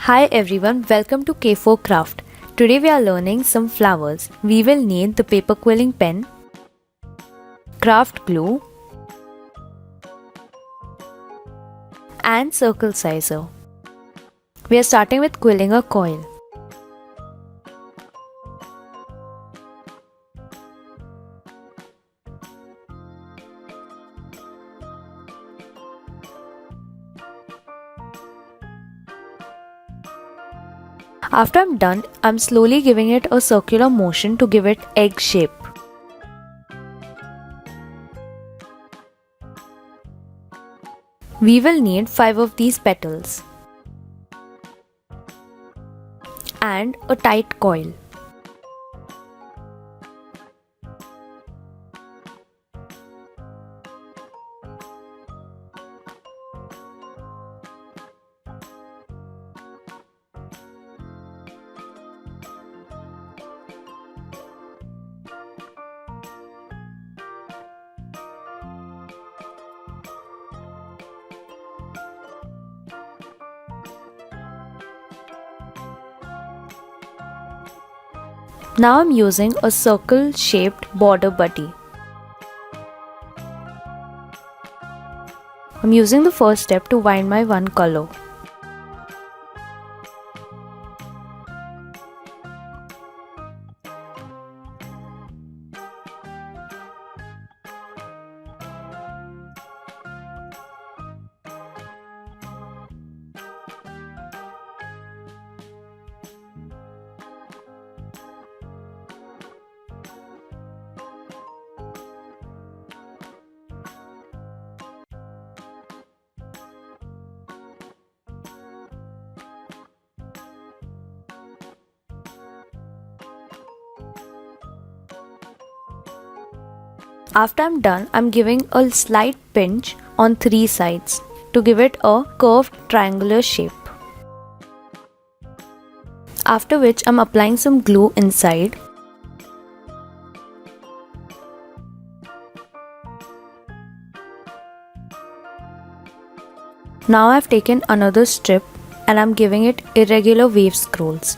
Hi everyone, welcome to K4 Craft. Today we are learning some flowers. We will need the paper quilling pen, craft glue and circle scissor. We are starting with quilling a coil. After I'm done, I'm slowly giving it a circular motion to give it egg shape. We will need 5 of these petals and a tight coil. Now I'm using a circle shaped border buddy. I'm using the first step to wind my one color. After I'm done, I'm giving a slight pinch on 3 sides to give it a curved triangular shape. After which I'm applying some glue inside. Now I've taken another strip and I'm giving it irregular wave scrolls.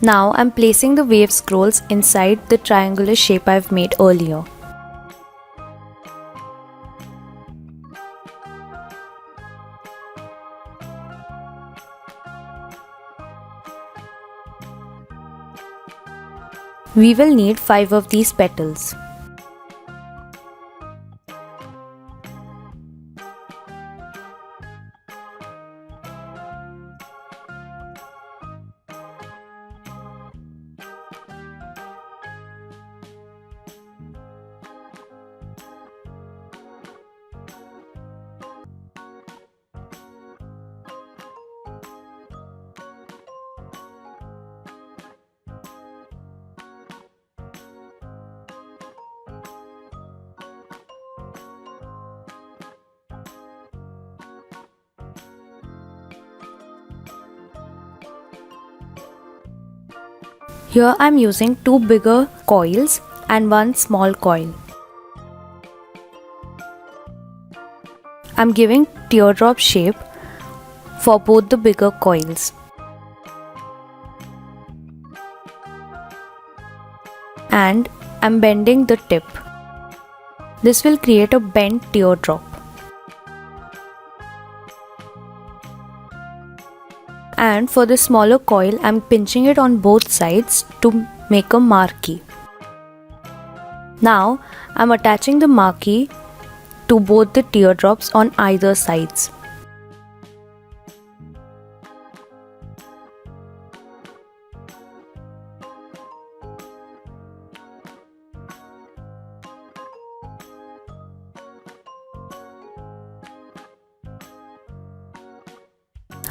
Now I'm placing the wave scrolls inside the triangular shape I've made earlier. We will need 5 of these petals. Here I'm using 2 bigger coils and 1 small coil. I'm giving teardrop shape for both the bigger coils. And I'm bending the tip. This will create a bent teardrop. And for the smaller coil, I'm pinching it on both sides to make a marquee. Now, I'm attaching the marquee to both the teardrops on either sides.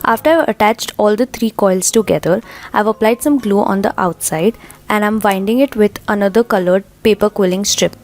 After I've attached all the 3 coils together, I've applied some glue on the outside and I'm winding it with another colored paper quilling strip.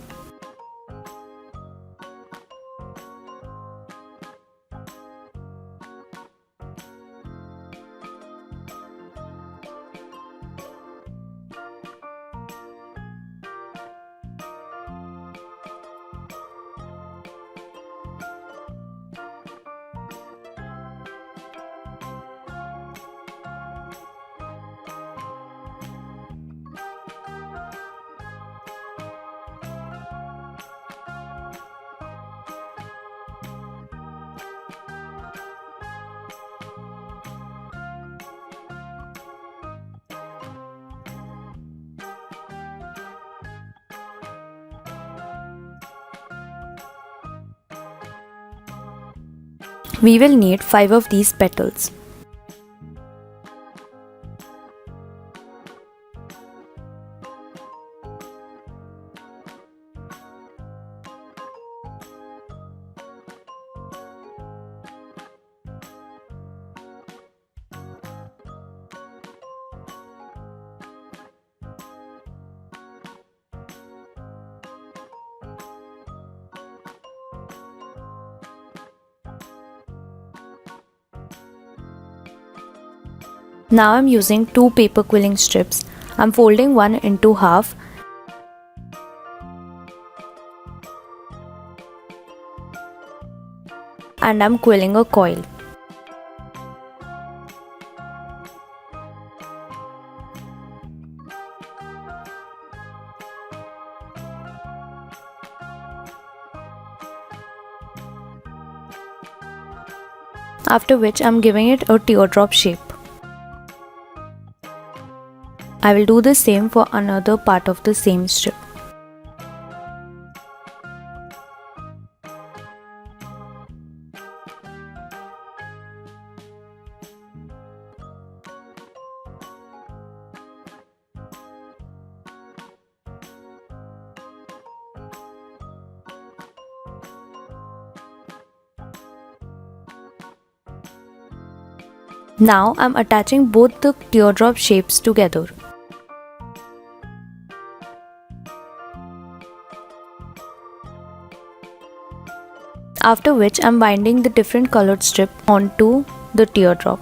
We will need 5 of these petals. Now I'm using 2 paper quilling strips. I'm folding one into half and I'm quilling a coil. After which I'm giving it a teardrop shape. I will do the same for another part of the same strip. Now I'm attaching both the teardrop shapes together. After which I'm binding the different colored strip onto the teardrop.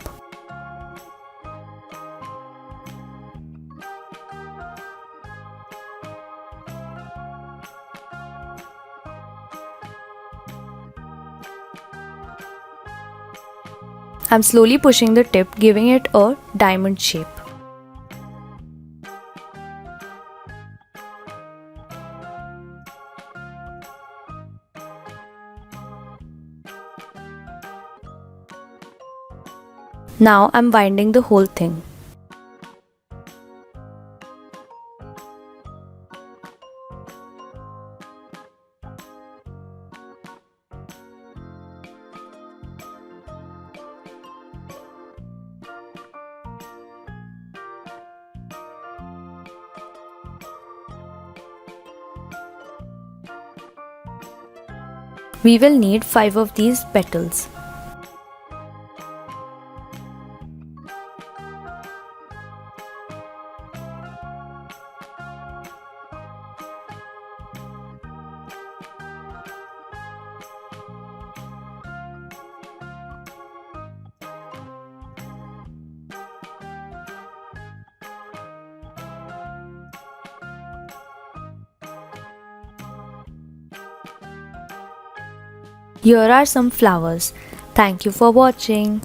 I'm slowly pushing the tip, giving it a diamond shape. Now I'm binding the whole thing. We will need 5 of these petals. Here are some flowers. Thank you for watching.